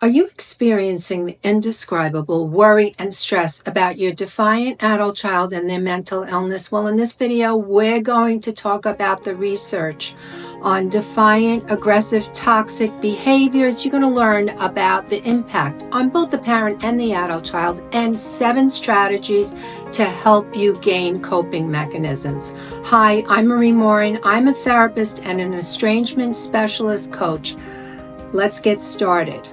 Are you experiencing the indescribable worry and stress about your defiant adult child and their mental illness? Well, in this video, we're going to talk about the research on defiant, aggressive, toxic behaviors. You're going to learn about the impact on both the parent and the adult child and 7 strategies to help you gain coping mechanisms. Hi, I'm Marie Morin. I'm a therapist and an estrangement specialist coach. Let's get started.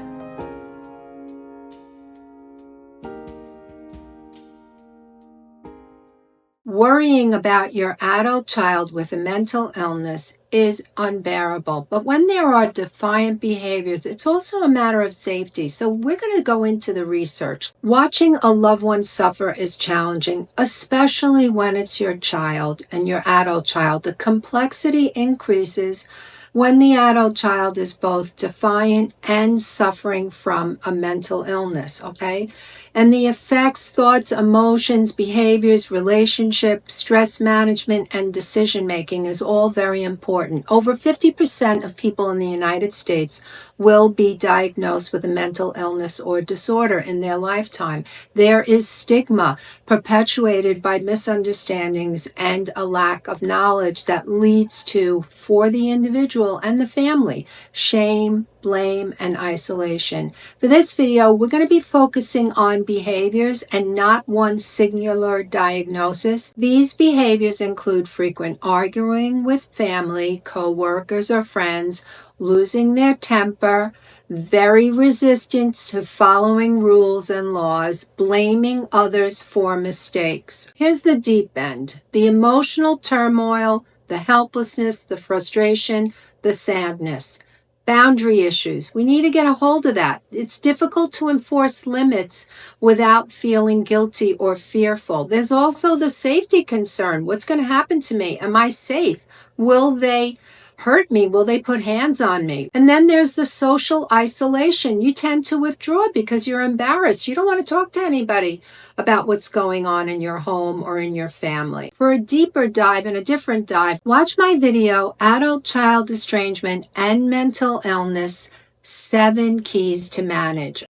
Worrying about your adult child with a mental illness is unbearable. But when there are defiant behaviors, it's also a matter of safety. So we're going to go into the research. Watching a loved one suffer is challenging, especially when it's your child and your adult child. The complexity increases when the adult child is both defiant and suffering from a mental illness, okay? And the effects, thoughts, emotions, behaviors, relationships, stress management, and decision-making is all very important. Over 50% of people in the United States will be diagnosed with a mental illness or disorder in their lifetime. There is stigma perpetuated by misunderstandings and a lack of knowledge that leads to, for the individual and the family, shame, blame, and isolation. For this video, we're going to be focusing on behaviors and not one singular diagnosis. These behaviors include frequent arguing with family, co-workers, or friends, losing their temper, very resistant to following rules and laws, blaming others for mistakes. Here's the deep end: the emotional turmoil, the helplessness, the frustration, the sadness. Boundary issues. We need to get a hold of that. It's difficult to enforce limits without feeling guilty or fearful. There's also the safety concern. What's going to happen to me? Am I safe? Will they hurt me? Will they put hands on me? And then there's the social isolation. You tend to withdraw because you're embarrassed. You don't want to talk to anybody about what's going on in your home or in your family. For a deeper dive and a different dive, watch my video, Adult Child Estrangement and Mental Illness, 7 Keys to Manage.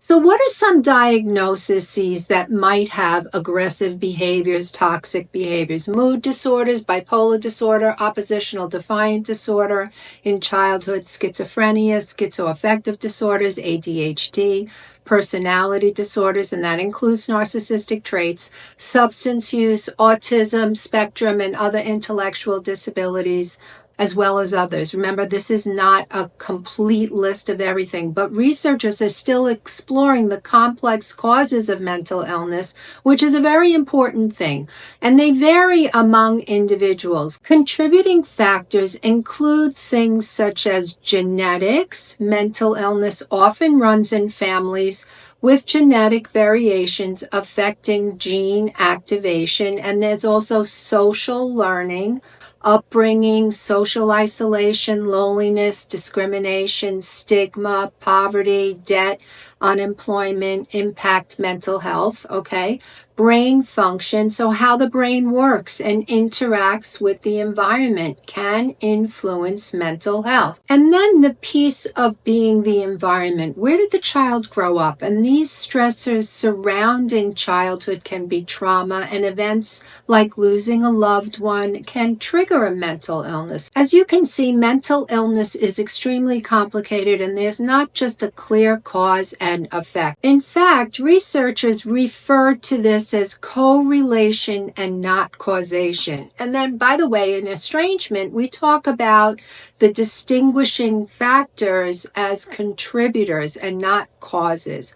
So what are some diagnoses that might have aggressive behaviors, toxic behaviors? Mood disorders, bipolar disorder, oppositional defiant disorder, in childhood, schizophrenia, schizoaffective disorders, ADHD, personality disorders, and that includes narcissistic traits, substance use, autism, spectrum, and other intellectual disabilities, as well as others. Remember, this is not a complete list of everything, but researchers are still exploring the complex causes of mental illness, which is a very important thing, and they vary among individuals. Contributing factors include things such as genetics. Mental illness often runs in families with genetic variations affecting gene activation, and there's also social learning, upbringing, social isolation, loneliness, discrimination, stigma, poverty, debt, unemployment, impact mental health, okay? Brain function, so how the brain works and interacts with the environment can influence mental health. And then the piece of being the environment. Where did the child grow up? And these stressors surrounding childhood can be trauma, and events like losing a loved one can trigger a mental illness. As you can see, mental illness is extremely complicated, and there's not just a clear cause and effect. In fact, researchers refer to this as correlation and not causation. And then, by the way, in estrangement, we talk about the distinguishing factors as contributors and not causes.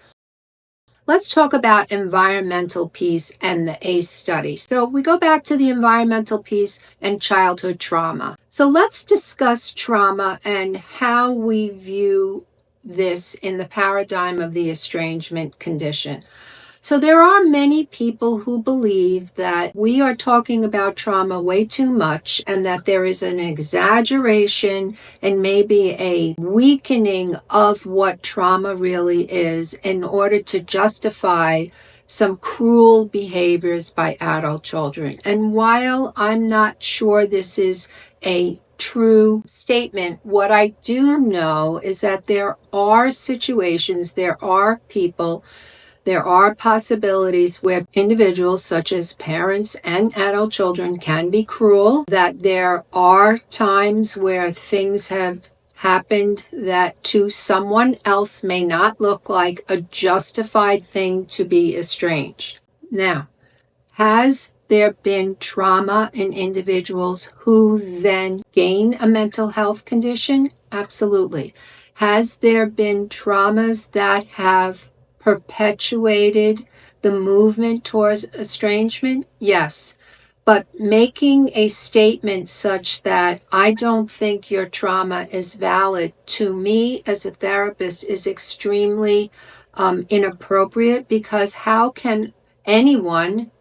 Let's talk about environmental piece and the ACE study. So we go back to the environmental piece and childhood trauma. So let's discuss trauma and how we view this in the paradigm of the estrangement condition. So there are many people who believe that we are talking about trauma way too much and that there is an exaggeration and maybe a weakening of what trauma really is in order to justify some cruel behaviors by adult children. And while I'm not sure this is a true statement. What I do know is that there are situations, there are people, there are possibilities where individuals such as parents and adult children can be cruel, that there are times where things have happened that to someone else may not look like a justified thing to be estranged. Now, has there been trauma in individuals who then gain a mental health condition? Absolutely. Has there been traumas that have perpetuated the movement towards estrangement? Yes. But making a statement such that I don't think your trauma is valid, to me as a therapist, is extremely inappropriate, because how can anyone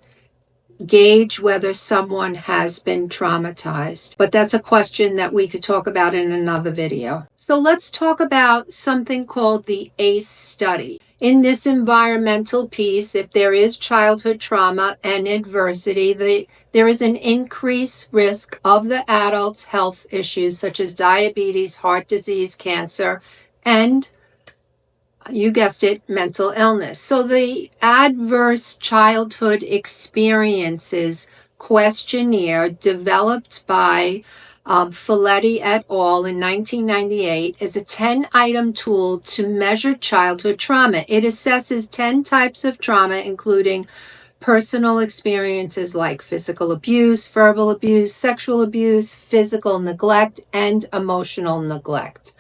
gauge whether someone has been traumatized? But that's a question that we could talk about in another video. So let's talk about something called the ACE study. In this environmental piece, if there is childhood trauma and adversity, there is an increased risk of the adult's health issues such as diabetes, heart disease, cancer, and you guessed it, mental illness. So the Adverse Childhood Experiences questionnaire, developed by Folletti et al. In 1998, is a 10-item tool to measure childhood trauma. It assesses 10 types of trauma, including personal experiences like physical abuse, verbal abuse, sexual abuse, physical neglect, and emotional neglect.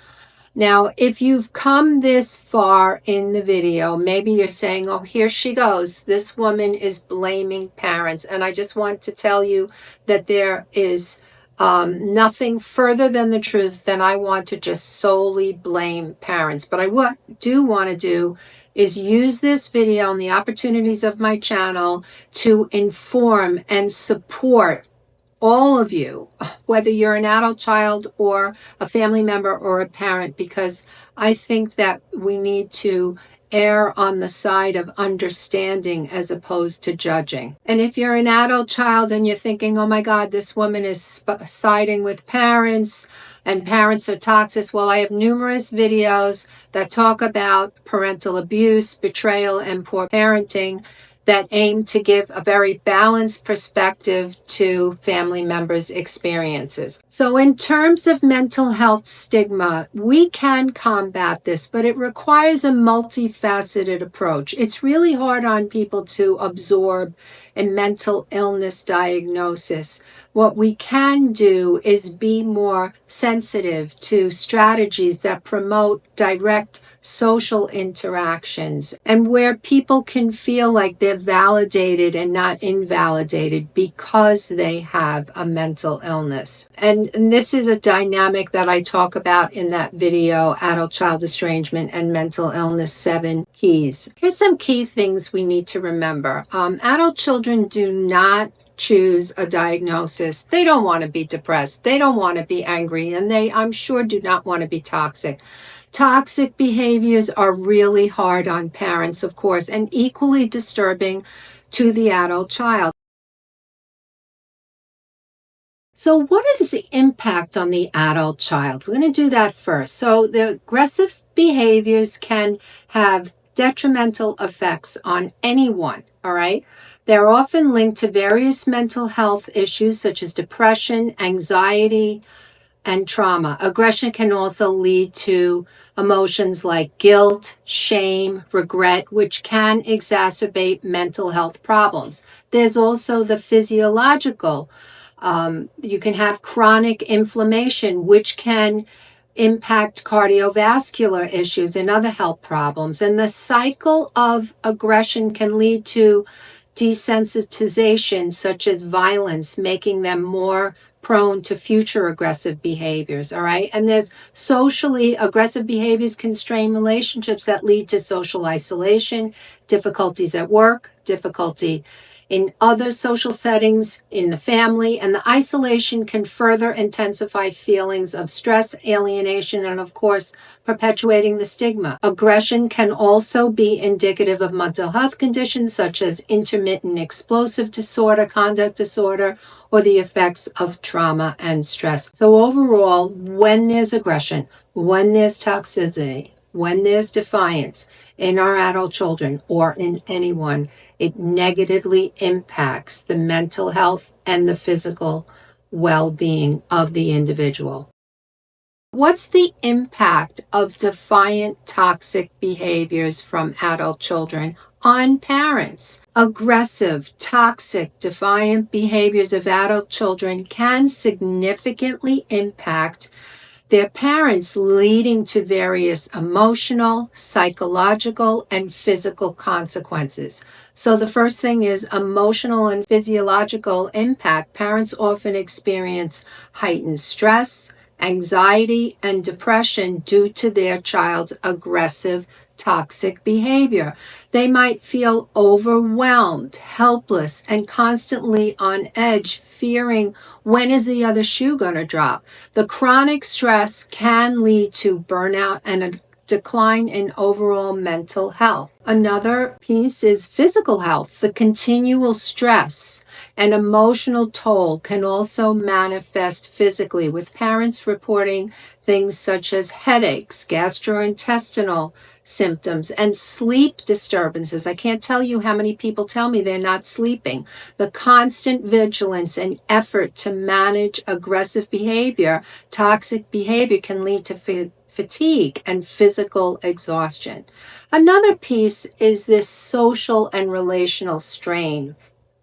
Now, if you've come this far in the video, maybe you're saying, oh, here she goes. This woman is blaming parents. And I just want to tell you that there is nothing further than the truth than I want to just solely blame parents. But I do want to do is use this video and the opportunities of my channel to inform and support all of you, whether you're an adult child or a family member or a parent, because I think that we need to err on the side of understanding as opposed to judging. And if you're an adult child and you're thinking, oh my God, this woman is siding with parents and parents are toxic, well, I have numerous videos that talk about parental abuse, betrayal, and poor parenting that aim to give a very balanced perspective to family members' experiences. So in terms of mental health stigma, we can combat this, but it requires a multifaceted approach. It's really hard on people to absorb a mental illness diagnosis. What we can do is be more sensitive to strategies that promote direct social interactions and where people can feel like they're validated and not invalidated because they have a mental illness. And this is a dynamic that I talk about in that video, Adult Child Estrangement and Mental Illness 7 Keys. Here's some key things we need to remember. Adult children do not choose a diagnosis. They don't want to be depressed. They don't want to be angry. And they, I'm sure, do not want to be toxic. Toxic behaviors are really hard on parents, of course, and equally disturbing to the adult child. So what is the impact on the adult child? We're going to do that first. So the aggressive behaviors can have detrimental effects on anyone, all right? They're often linked to various mental health issues such as depression, anxiety, and trauma. Aggression can also lead to emotions like guilt, shame, regret, which can exacerbate mental health problems. There's also the physiological. You can have chronic inflammation, which can impact cardiovascular issues and other health problems. And the cycle of aggression can lead to desensitization, such as violence, making them more prone to future aggressive behaviors, all right? And there's socially aggressive behaviors can strain relationships that lead to social isolation, difficulties at work, difficulty in other social settings, in the family, and the isolation can further intensify feelings of stress, alienation, and of course, perpetuating the stigma. Aggression can also be indicative of mental health conditions such as intermittent explosive disorder, conduct disorder, or the effects of trauma and stress. So overall, when there's aggression, when there's toxicity, when there's defiance in our adult children or in anyone, it negatively impacts the mental health and the physical well-being of the individual. What's the impact of defiant toxic behaviors from adult children on parents? Aggressive, toxic, defiant behaviors of adult children can significantly impact their parents, leading to various emotional, psychological, and physical consequences. So the first thing is emotional and physiological impact. Parents often experience heightened stress, anxiety, and depression due to their child's aggressive, toxic behavior. They might feel overwhelmed, helpless, and constantly on edge, fearing when is the other shoe going to drop. The chronic stress can lead to burnout and a decline in overall mental health. Another piece is physical health. The continual stress and emotional toll can also manifest physically, with parents reporting things such as headaches, gastrointestinal symptoms, and sleep disturbances. I can't tell you how many people tell me they're not sleeping. The constant vigilance and effort to manage aggressive behavior, toxic behavior, can lead to fatigue and physical exhaustion. Another piece is this social and relational strain.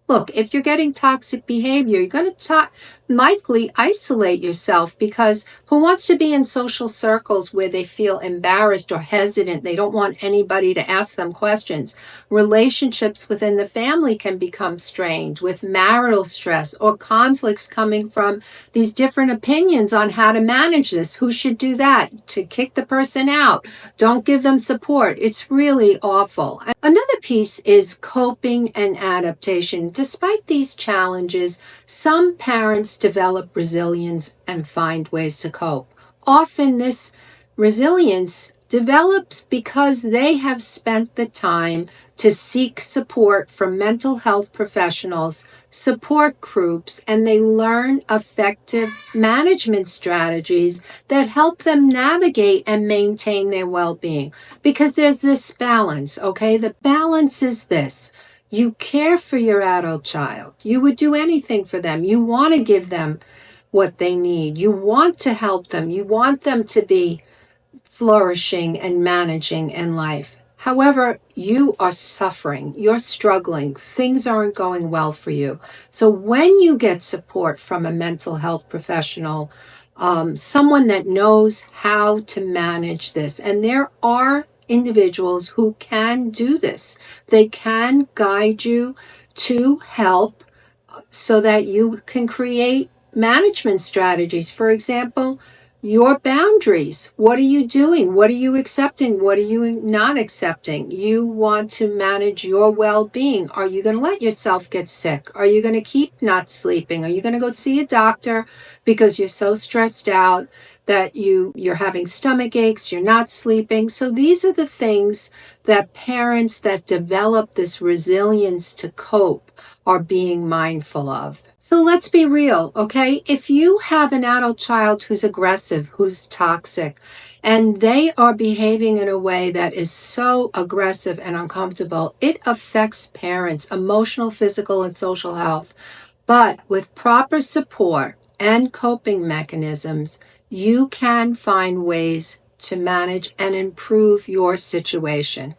Look, if you're getting toxic behavior, you're going to likely isolate yourself, because who wants to be in social circles where they feel embarrassed or hesitant? They don't want anybody to ask them questions. Relationships within the family can become strained with marital stress or conflicts coming from these different opinions on how to manage this. Who should do that? To kick the person out. Don't give them support. It's really awful. Another piece is coping and adaptation. Despite these challenges, some parents develop resilience and find ways to cope. Often this resilience develops because they have spent the time to seek support from mental health professionals, support groups, and they learn effective management strategies that help them navigate and maintain their well-being. Because there's this balance, okay? The balance is this. You care for your adult child. You would do anything for them. You want to give them what they need. You want to help them. You want them to be flourishing and managing in life. However, you are suffering, you're struggling, things aren't going well for you. So when you get support from a mental health professional, someone that knows how to manage this, and there are individuals who can do this, they can guide you to help so that you can create management strategies. For example, your boundaries. What are you doing? What are you accepting? What are you not accepting? You want to manage your well-being. Are you going to let yourself get sick? Are you going to keep not sleeping? Are you going to go see a doctor because you're so stressed out that you're having stomach aches, you're not sleeping? So these are the things that parents that develop this resilience to cope are being mindful of. So let's be real, okay? If you have an adult child who's aggressive, who's toxic, and they are behaving in a way that is so aggressive and uncomfortable, it affects parents' emotional, physical, and social health. But with proper support and coping mechanisms, you can find ways to manage and improve your situation.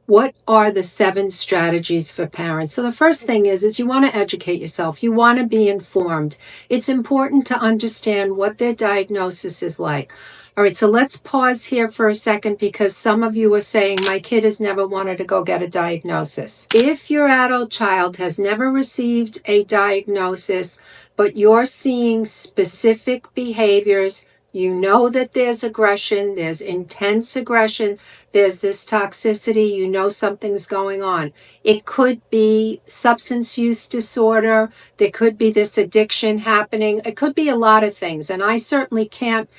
What are the 7 strategies for parents? So the first thing is you want to educate yourself. You want to be informed. It's important to understand what their diagnosis is like. All right, so let's pause here for a second, because some of you are saying, my kid has never wanted to go get a diagnosis. If your adult child has never received a diagnosis, but you're seeing specific behaviors, You know that there's aggression, there's intense aggression, there's this toxicity, you know something's going on. It could be substance use disorder, there could be this addiction happening, it could be a lot of things. And I certainly can't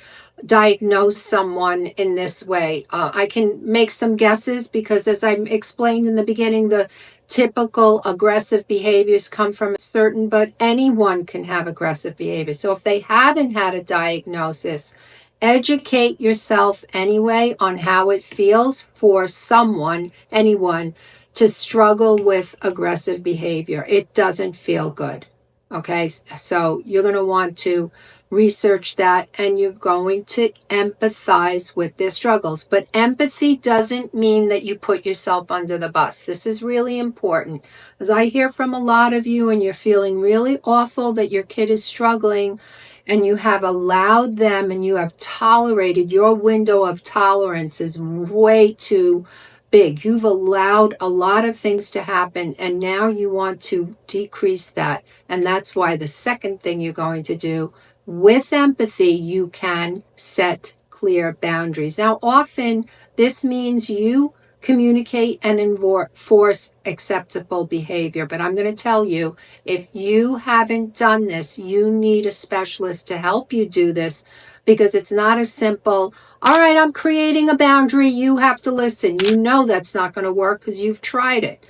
diagnose someone in this way. I can make some guesses because, as I explained in the beginning, the typical aggressive behaviors come from certain, but anyone can have aggressive behavior. So if they haven't had a diagnosis, educate yourself anyway on how it feels for someone, anyone, to struggle with aggressive behavior. It doesn't feel good. Okay, so you're going to want to research that, and you're going to empathize with their struggles. But empathy doesn't mean that you put yourself under the bus. This is really important, as I hear from a lot of you, and you're feeling really awful that your kid is struggling, and you have allowed them and you have tolerated. Your window of tolerance is way too big. You've allowed a lot of things to happen, and now you want to decrease that. And that's why the second thing you're going to do, with empathy, you can set clear boundaries. Now, often this means you communicate and enforce acceptable behavior. But I'm going to tell you, if you haven't done this, you need a specialist to help you do this, because it's not as simple, all right, I'm creating a boundary, you have to listen. You know that's not going to work because you've tried it.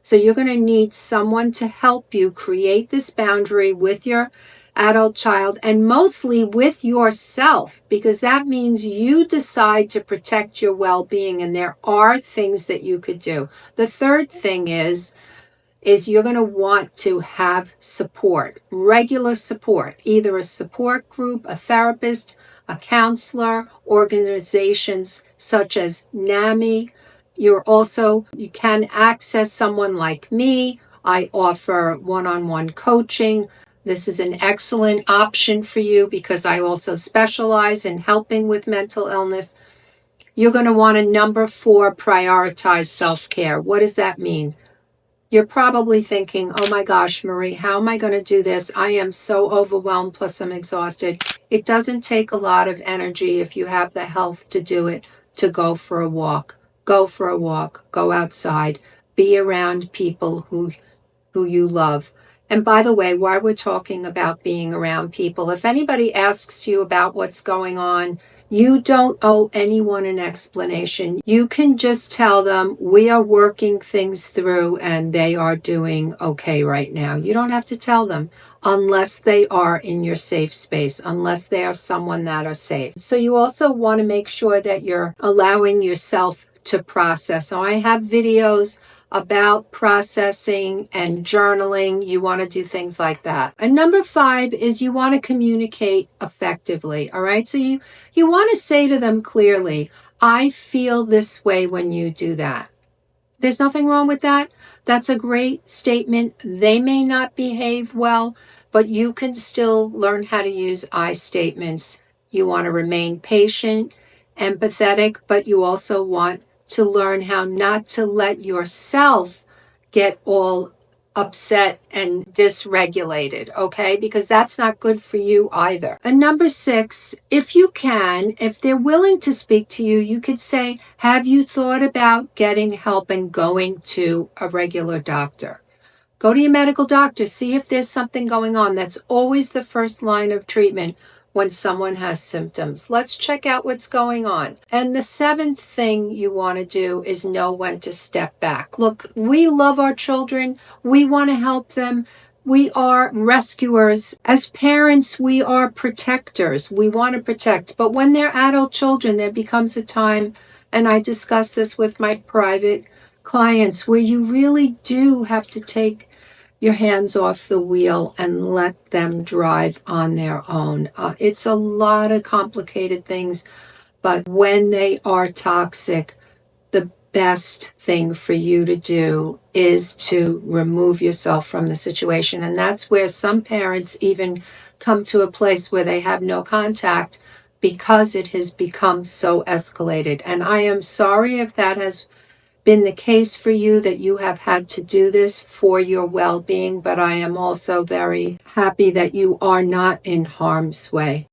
So you're going to need someone to help you create this boundary with your adult child, and mostly with yourself, because that means you decide to protect your well-being, and there are things that you could do. The third thing is you're going to want to have support, regular support, either a support group, a therapist, a counselor, organizations such as NAMI. You can access someone like me. I offer one-on-one coaching. This is an excellent option for you because I also specialize in helping with mental illness. You're going to want to, number 4, prioritize self-care. What does that mean? You're probably thinking, oh my gosh, Marie, how am I going to do this? I am so overwhelmed, plus I'm exhausted. It doesn't take a lot of energy, if you have the health to do it, to go for a walk. Go for a walk. Go outside. Be around people who you love. And by the way, while we're talking about being around people, if anybody asks you about what's going on, you don't owe anyone an explanation. You can just tell them, we are working things through and they are doing okay right now. You don't have to tell them unless they are in your safe space, unless they are someone that are safe. So you also want to make sure that you're allowing yourself to process. So I have videos about processing and journaling. You want to do things like that. And number 5 is you want to communicate effectively. All right. So you want to say to them clearly, I feel this way when you do that. There's nothing wrong with that. That's a great statement. They may not behave well, but you can still learn how to use I statements. You want to remain patient, empathetic, but you also want to learn how not to let yourself get all upset and dysregulated, okay? Because that's not good for you either. And number 6, if you can, if they're willing to speak to you, you could say, have you thought about getting help and going to a regular doctor? Go to your medical doctor, see if there's something going on. That's always the first line of treatment when someone has symptoms. Let's check out what's going on. And the 7th thing you want to do is know when to step back. Look, we love our children. We want to help them. We are rescuers. As parents, we are protectors. We want to protect. But when they're adult children, there becomes a time, and I discuss this with my private clients, where you really do have to take your hands off the wheel and let them drive on their own. It's a lot of complicated things, but when they are toxic, the best thing for you to do is to remove yourself from the situation. And that's where some parents even come to a place where they have no contact because it has become so escalated. And I am sorry if that has been the case for you, that you have had to do this for your well-being, but I am also very happy that you are not in harm's way.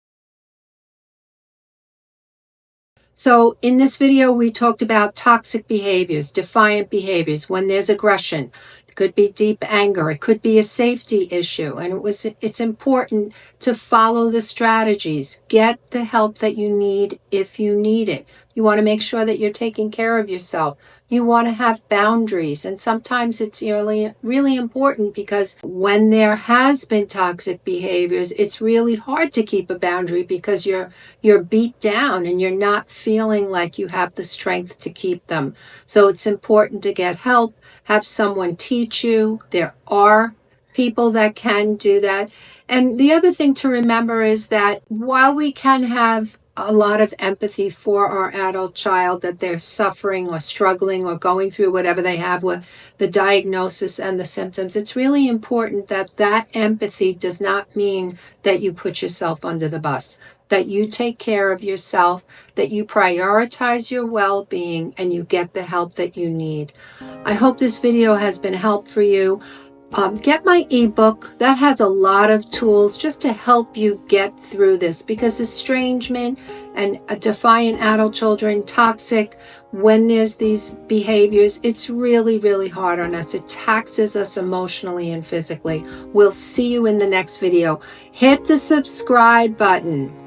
So in this video, we talked about toxic behaviors, defiant behaviors, when there's aggression. It could be deep anger. It could be a safety issue. And it's important to follow the strategies. Get the help that you need if you need it. You want to make sure that you're taking care of yourself. You want to have boundaries. And sometimes it's really, really important, because when there has been toxic behaviors, it's really hard to keep a boundary because you're beat down and you're not feeling like you have the strength to keep them. So it's important to get help, have someone teach you. There are people that can do that. And the other thing to remember is that while we can have a lot of empathy for our adult child, that they're suffering or struggling or going through whatever they have with the diagnosis and the symptoms, it's really important that that empathy does not mean that you put yourself under the bus, that you take care of yourself, that you prioritize your well-being, and you get the help that you need. I hope this video has been helpful for you. Get my ebook. That has a lot of tools just to help you get through this, because estrangement and defiant adult children, toxic, when there's these behaviors, it's really, really hard on us. It taxes us emotionally and physically. We'll see you in the next video. Hit the subscribe button.